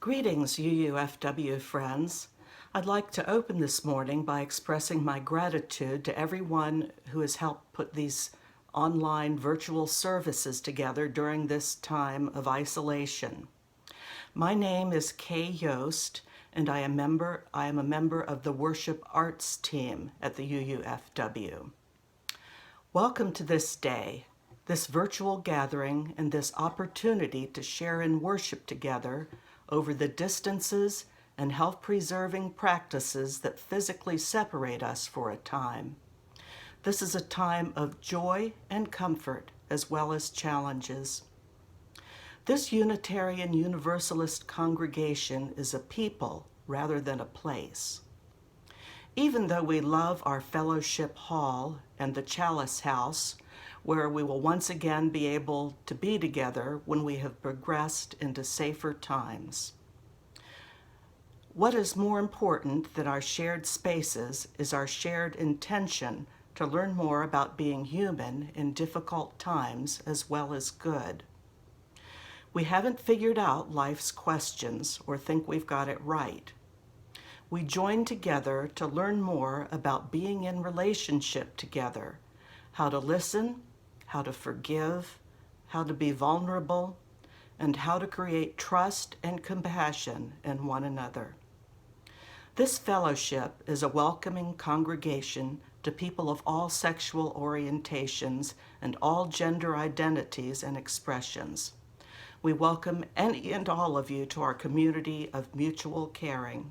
Greetings, UUFW friends. I'd like to open this morning by expressing my gratitude to everyone who has helped put these online virtual services together during this time of isolation. My name is Kay Yost, and I am a member of the Worship Arts team at the UUFW. Welcome to this day, this virtual gathering, and this opportunity to share in worship together over the distances and health-preserving practices that physically separate us for a time. This is a time of joy and comfort as well as challenges. This Unitarian Universalist congregation is a people rather than a place. Even though we love our fellowship hall and the Chalice House, where we will once again be able to be together when we have progressed into safer times. What is more important than our shared spaces is our shared intention to learn more about being human in difficult times as well as good. We haven't figured out life's questions or think we've got it right. We join together to learn more about being in relationship together, how to listen, how to forgive, how to be vulnerable, and how to create trust and compassion in one another. This fellowship is a welcoming congregation to people of all sexual orientations and all gender identities and expressions. We welcome any and all of you to our community of mutual caring.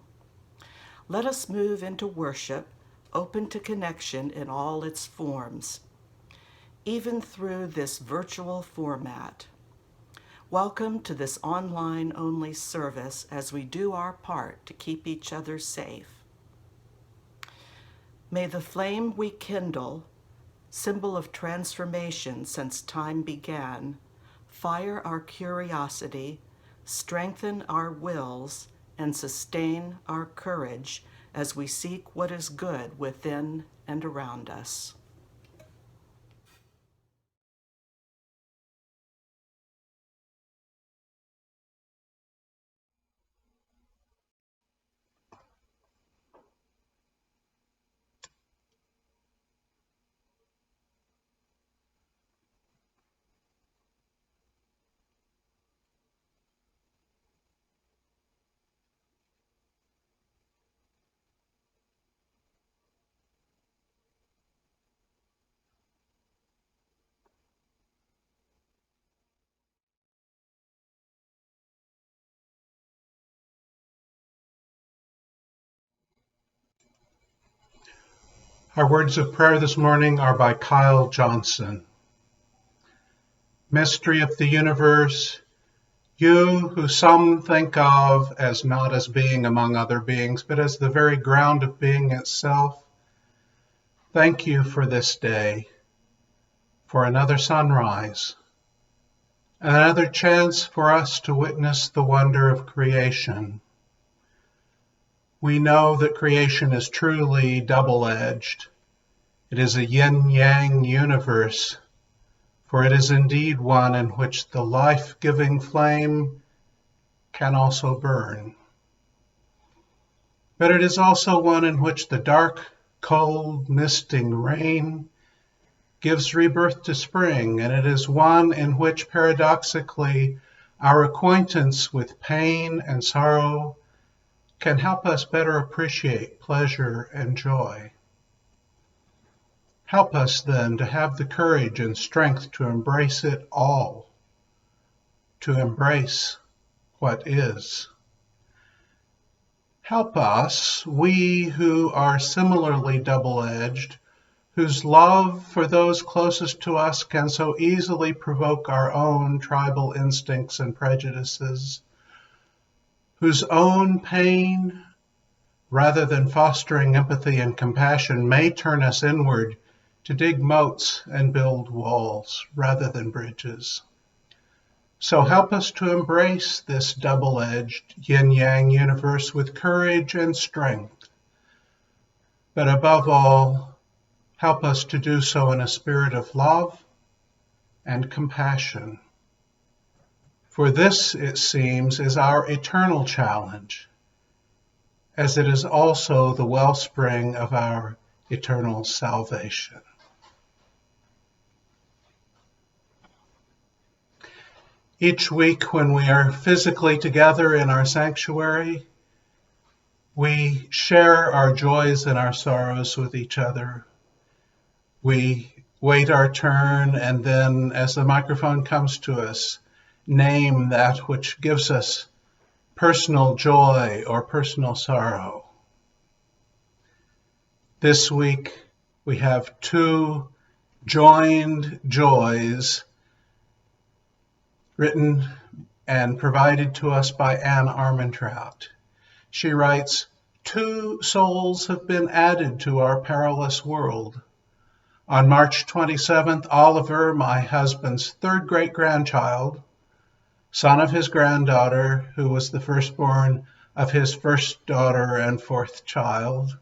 Let us move into worship, open to connection in all its forms, even through this virtual format. Welcome to this online-only service as we do our part to keep each other safe. May the flame we kindle, symbol of transformation since time began, fire our curiosity, strengthen our wills, and sustain our courage as we seek what is good within and around us. Our words of prayer this morning are by Kyle Johnson. Mystery of the universe, you who some think of as not as being among other beings, but as the very ground of being itself, thank you for this day, for another sunrise, another chance for us to witness the wonder of creation. We know that creation is truly double-edged. It is a yin-yang universe, for it is indeed one in which the life-giving flame can also burn. But it is also one in which the dark, cold, misting rain gives rebirth to spring, and it is one in which, paradoxically, our acquaintance with pain and sorrow can help us better appreciate pleasure and joy. Help us then to have the courage and strength to embrace it all, to embrace what is. Help us, we who are similarly double-edged, whose love for those closest to us can so easily provoke our own tribal instincts and prejudices, whose own pain, rather than fostering empathy and compassion, may turn us inward to dig moats and build walls rather than bridges. So help us to embrace this double-edged yin-yang universe with courage and strength. But above all, help us to do so in a spirit of love and compassion. For this, it seems, is our eternal challenge, as it is also the wellspring of our eternal salvation. Each week when we are physically together in our sanctuary, we share our joys and our sorrows with each other. We wait our turn, and then as the microphone comes to us, name that which gives us personal joy or personal sorrow. This week we have two joined joys written and provided to us by Anne Armentrout. She writes, "Two souls have been added to our perilous world. On March 27th, Oliver, my husband's third great-grandchild, son of his granddaughter, who was the firstborn of his first daughter and fourth child.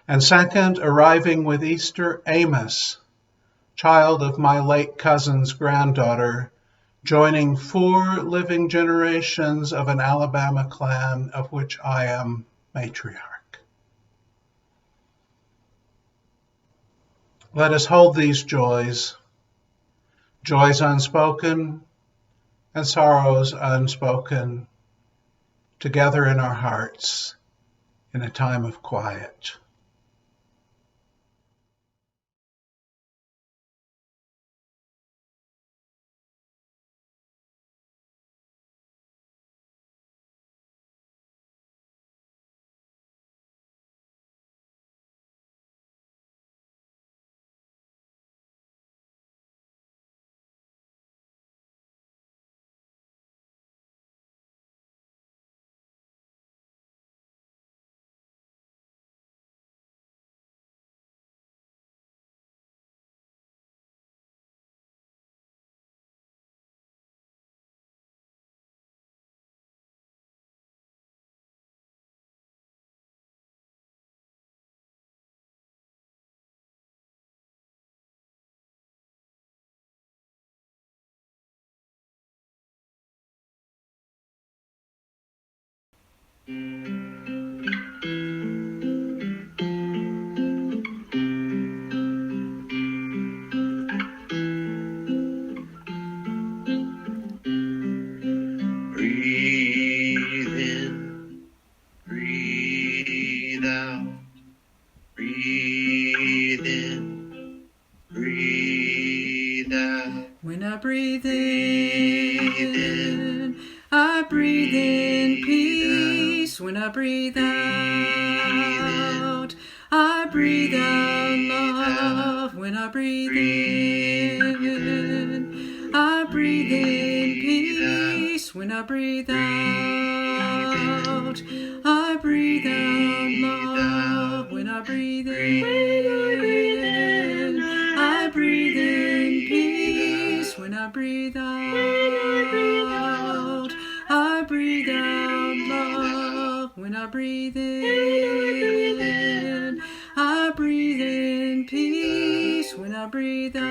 And second, arriving with Easter, Amos, child of my late cousin's granddaughter, joining 4 living generations of an Alabama clan of which I am matriarch." Let us hold these joys, joys unspoken and sorrows unspoken, together in our hearts in a time of quiet. Breathe in, breathe out. Breathe in, breathe out. When I breathe in, I breathe in peace. When I breathe out, I breathe out love. When I breathe in, I breathe in peace. When I breathe out, I breathe out love. When I breathe in, I breathe in peace. When I breathe out, I breathe out love. When I breathe in, I breathe in peace. When I breathe out,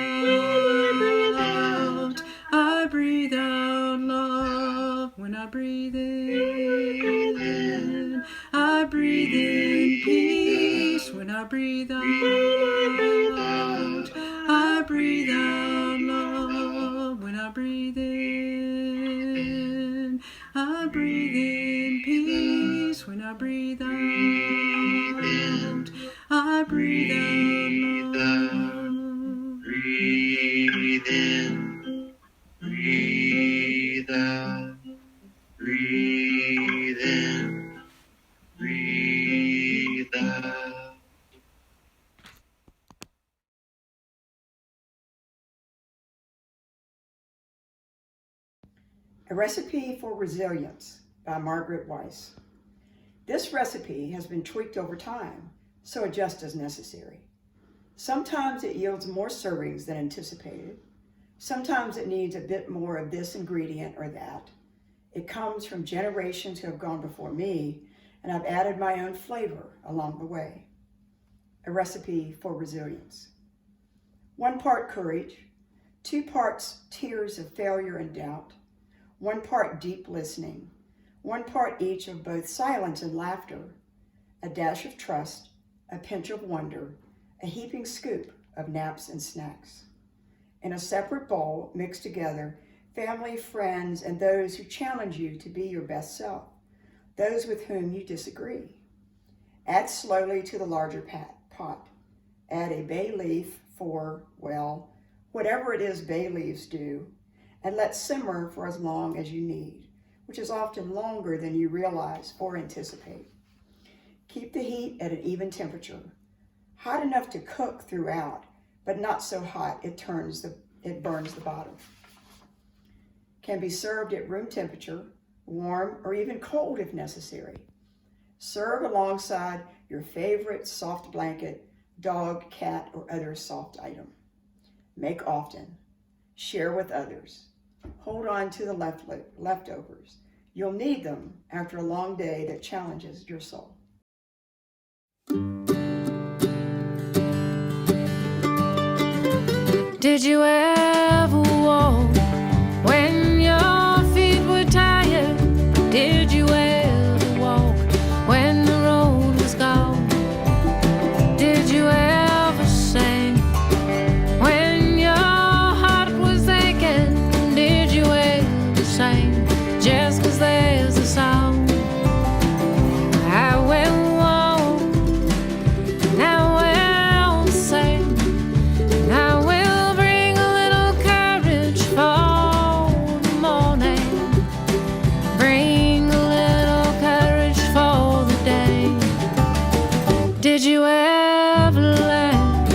I breathe out love. When I breathe in, I breathe in peace. When I breathe out, I breathe out love. When I breathe in, I breathe in peace. When I breathe out, I breathe out love. Breathe in, breathe out. Breathe in, breathe out. A Recipe for Resilience by Margaret Weiss. This recipe has been tweaked over time, so adjust as necessary. Sometimes it yields more servings than anticipated. Sometimes it needs a bit more of this ingredient or that. It comes from generations who have gone before me, and I've added my own flavor along the way. A Recipe for Resilience. 1 part courage, 2 parts tears of failure and doubt, one part deep listening, one part each of both silence and laughter, a dash of trust, a pinch of wonder, a heaping scoop of naps and snacks. In a separate bowl, mix together family, friends, and those who challenge you to be your best self, those with whom you disagree. Add slowly to the larger pot. Add a bay leaf for, well, whatever it is bay leaves do, and let simmer for as long as you need, which is often longer than you realize or anticipate. Keep the heat at an even temperature, hot enough to cook throughout, but not so hot it burns the bottom. Can be served at room temperature, warm, or even cold if necessary. Serve alongside your favorite soft blanket, dog, cat, or other soft item. Make often. Share with others. Hold on to the leftovers. You'll need them after a long day that challenges your soul. Did you ever walk when your feet were tired? Did you ever walk when the road was gone? Did you ever sing when your heart was aching? Did you ever sing just 'cause there's a song? I will walk, and I will sing, and I will bring a little courage for the morning, bring a little courage for the day. Did you ever laugh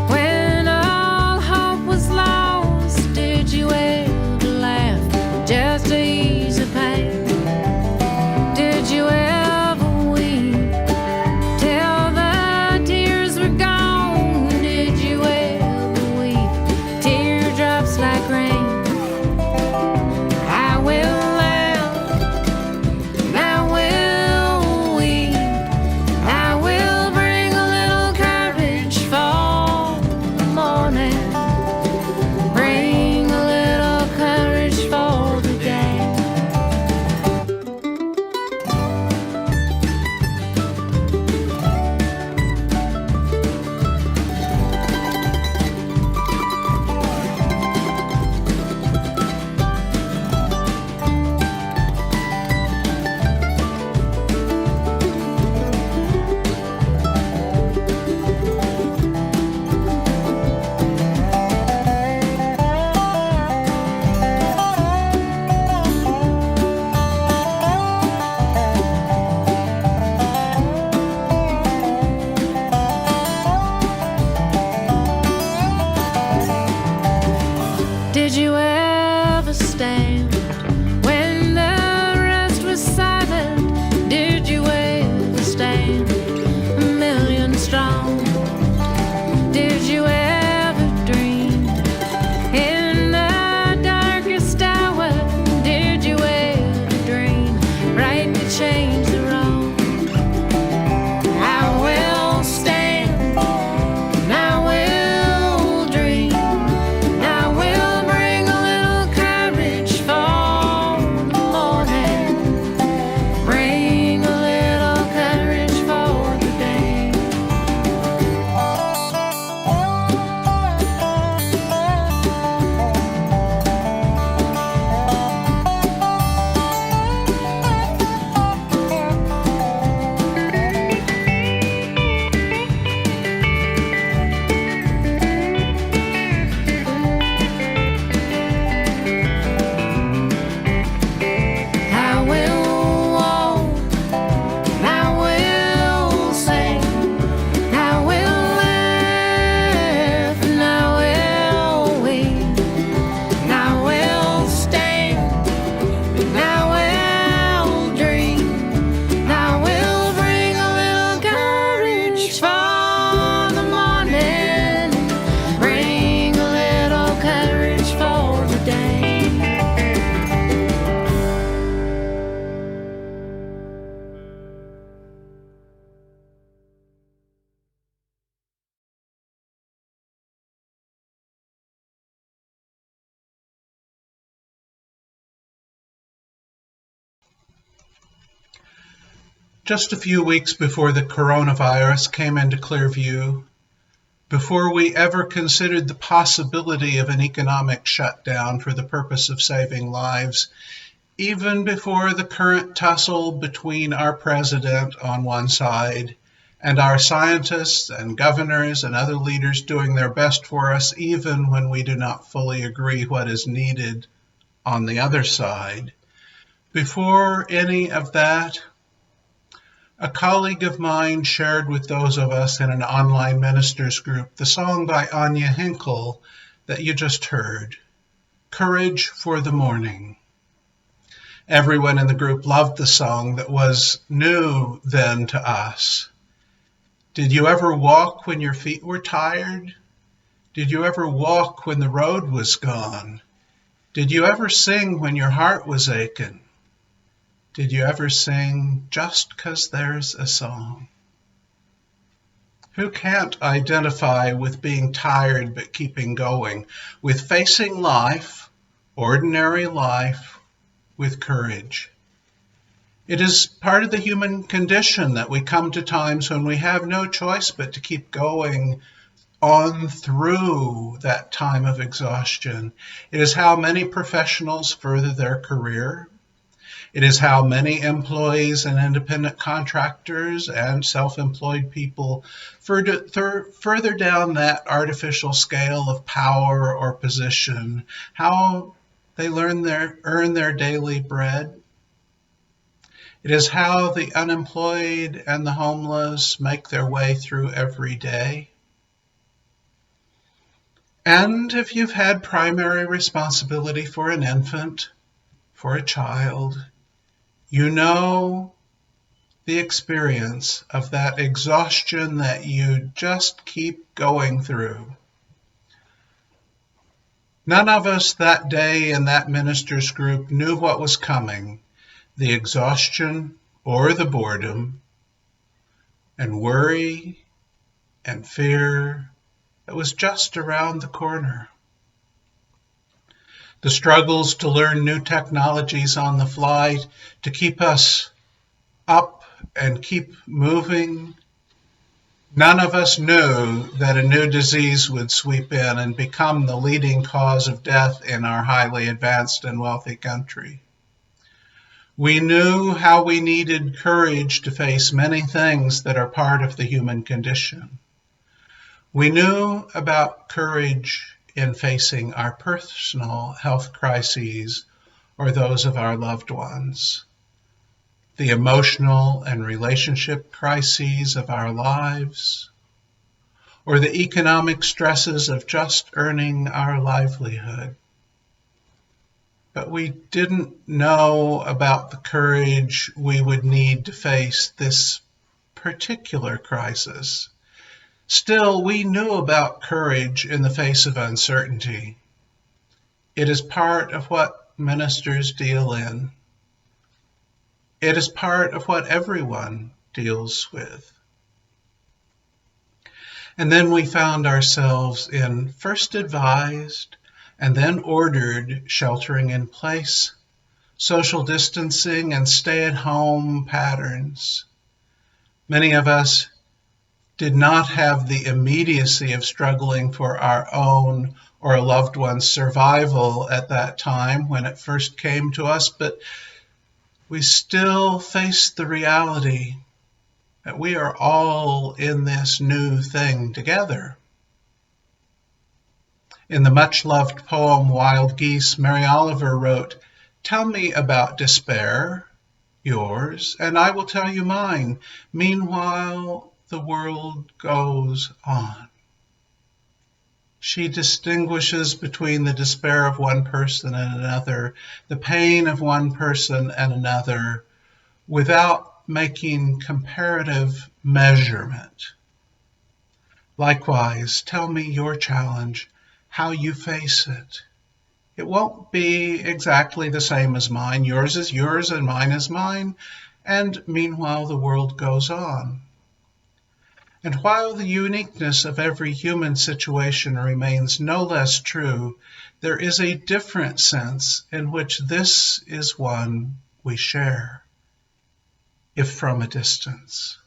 when all hope was lost? Did you ever laugh just to ease the pain? Did you ever weep till the tears were gone? Did you ever weep teardrops like rain? I will laugh, and I will weep, I will bring a little courage for the morning, bring a little courage for the day. Did you ever stand when the rest was silent? Did you ever stand a million strong? Did you ever dream in the darkest hour? Did you ever dream right to change the wrong? I will stand, and I will dream, and I will bring a little courage for Just a few weeks before the coronavirus came into clear view, before we ever considered the possibility of an economic shutdown for the purpose of saving lives, even before the current tussle between our president on one side and our scientists and governors and other leaders doing their best for us, even when we do not fully agree what is needed on the other side, before any of that, a colleague of mine shared with those of us in an online ministers group the song by Anya Hinkle that you just heard, Courage for the Morning. Everyone in the group loved the song that was new then to us. Did you ever walk when your feet were tired? Did you ever walk when the road was gone? Did you ever sing when your heart was aching? Did you ever sing just 'cause there's a song? Who can't identify with being tired but keeping going, with facing life, ordinary life, with courage? It is part of the human condition that we come to times when we have no choice but to keep going on through that time of exhaustion. It is how many professionals further their career. It is how many employees and independent contractors and self-employed people further down that artificial scale of power or position, how they earn their daily bread. It is how the unemployed and the homeless make their way through every day. And if you've had primary responsibility for an infant, for a child, you know the experience of that exhaustion that you just keep going through. None of us that day in that ministers group knew what was coming, the exhaustion or the boredom and worry and fear that was just around the corner. The struggles to learn new technologies on the fly to keep us up and keep moving. None of us knew that a new disease would sweep in and become the leading cause of death in our highly advanced and wealthy country. We knew how we needed courage to face many things that are part of the human condition. We knew about courage in facing our personal health crises or those of our loved ones, the emotional and relationship crises of our lives, or the economic stresses of just earning our livelihood. But we didn't know about the courage we would need to face this particular crisis. Still, we knew about courage in the face of uncertainty. It is part of what ministers deal in. It is part of what everyone deals with. And then we found ourselves in first advised and then ordered sheltering in place, social distancing, and stay-at-home patterns. Many of us did not have the immediacy of struggling for our own or a loved one's survival at that time when it first came to us, but we still face the reality that we are all in this new thing together. In the much-loved poem Wild Geese, Mary Oliver wrote, "Tell me about despair, yours, and I will tell you mine. Meanwhile, the world goes on." She distinguishes between the despair of one person and another, the pain of one person and another, without making comparative measurement. Likewise, tell me your challenge, how you face it. It won't be exactly the same as mine. Yours is yours and mine is mine. And meanwhile, the world goes on. And while the uniqueness of every human situation remains no less true, there is a different sense in which this is one we share. if from a distance.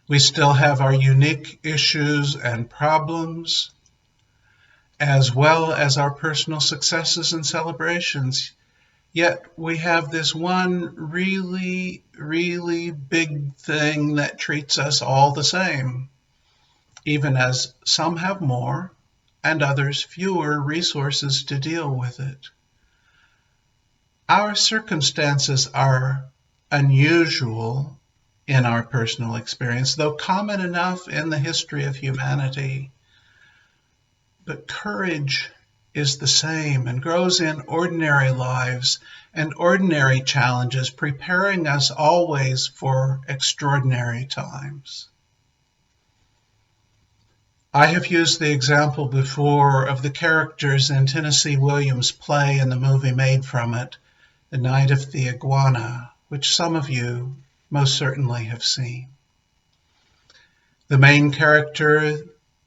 We still have our unique issues and problems, as well as our personal successes and celebrations. Yet we have this one really, really big thing that treats us all the same, even as some have more and others fewer resources to deal with it. Our circumstances are unusual in our personal experience, though common enough in the history of humanity. But courage is the same and grows in ordinary lives and ordinary challenges, preparing us always for extraordinary times. I have used the example before of the characters in Tennessee Williams' play and the movie made from it, The Night of the Iguana, which some of you most certainly have seen. The main character,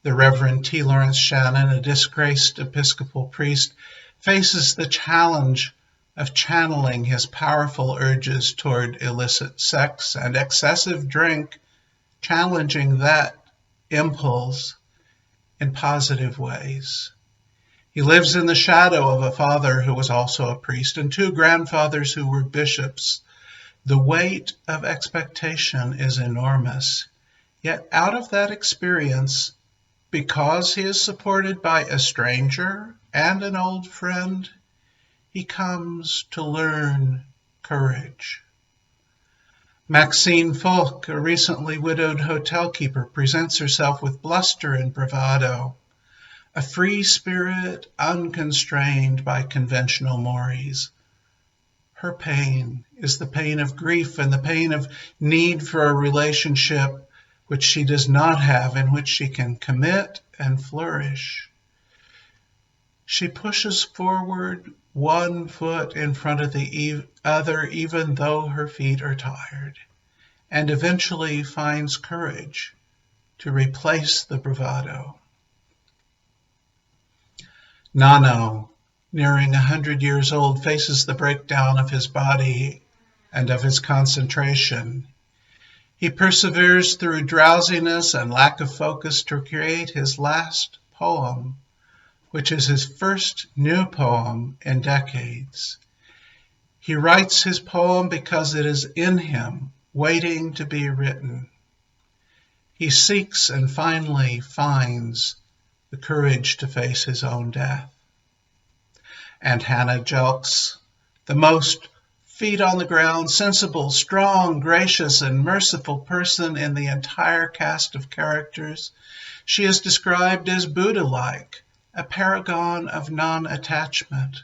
the Reverend T. Lawrence Shannon, a disgraced Episcopal priest, faces the challenge of channeling his powerful urges toward illicit sex and excessive drink, challenging that impulse in positive ways. He lives in the shadow of a father who was also a priest and two grandfathers who were bishops. The weight of expectation is enormous. Yet out of that experience, because he is supported by a stranger and an old friend, he comes to learn courage. Maxine Falk, a recently widowed hotel keeper, presents herself with bluster and bravado, a free spirit unconstrained by conventional mores. Her pain is the pain of grief and the pain of need for a relationship which she does not have, in which she can commit and flourish. She pushes forward one foot in front of the other, even though her feet are tired, and eventually finds courage to replace the bravado. Nano, nearing 100 years old, faces the breakdown of his body and of his concentration. He perseveres through drowsiness and lack of focus to create his last poem, which is his first new poem in decades. He writes his poem because it is in him, waiting to be written. He seeks and finally finds the courage to face his own death. And Hannah Jelks, the most feet on the ground, sensible, strong, gracious, and merciful person in the entire cast of characters, she is described as Buddha-like, a paragon of non-attachment.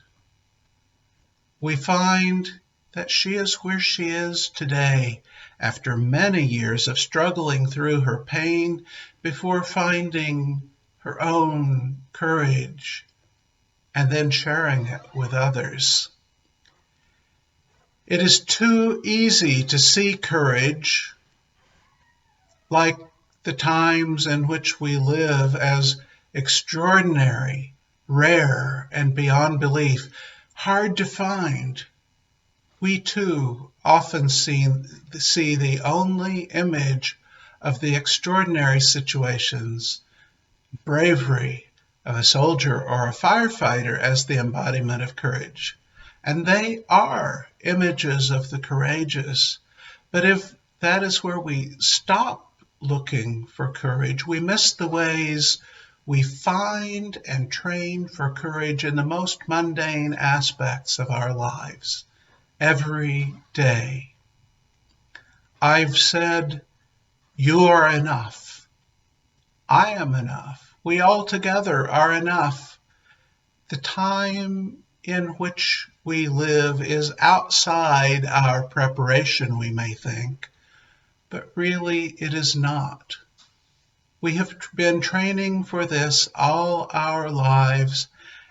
We find that she is where she is today, after many years of struggling through her pain before finding her own courage and then sharing it with others. It is too easy to see courage, like the times in which we live, as extraordinary, rare, and beyond belief, hard to find. We too often see the only image of the extraordinary situations, bravery of a soldier or a firefighter, as the embodiment of courage. And they are images of the courageous. But if that is where we stop looking for courage, we miss the ways we find and train for courage in the most mundane aspects of our lives, every day. I've said, you are enough. I am enough. We all together are enough. The time in which we live is outside our preparation, we may think, but really it is not. We have been training for this all our lives,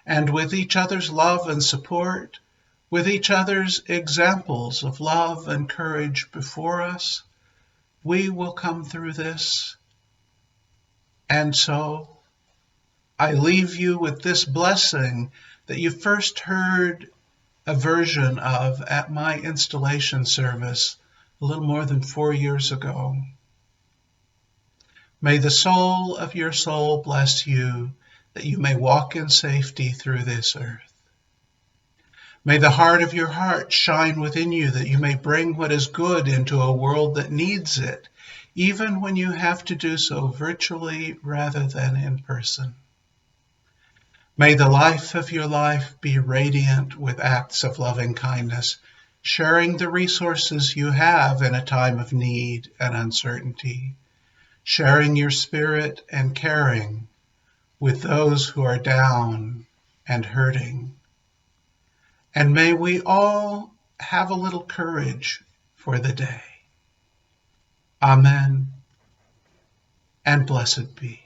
and with each other's love and support, with each other's examples of love and courage before us, we will come through this. And so I leave you with this blessing that you first heard a version of at my installation service a little more than 4 years ago. May the soul of your soul bless you, that you may walk in safety through this earth. May the heart of your heart shine within you, that you may bring what is good into a world that needs it, even when you have to do so virtually rather than in person. May the life of your life be radiant with acts of loving kindness, sharing the resources you have in a time of need and uncertainty, sharing your spirit and caring with those who are down and hurting. And may we all have a little courage for the day. Amen, and blessed be.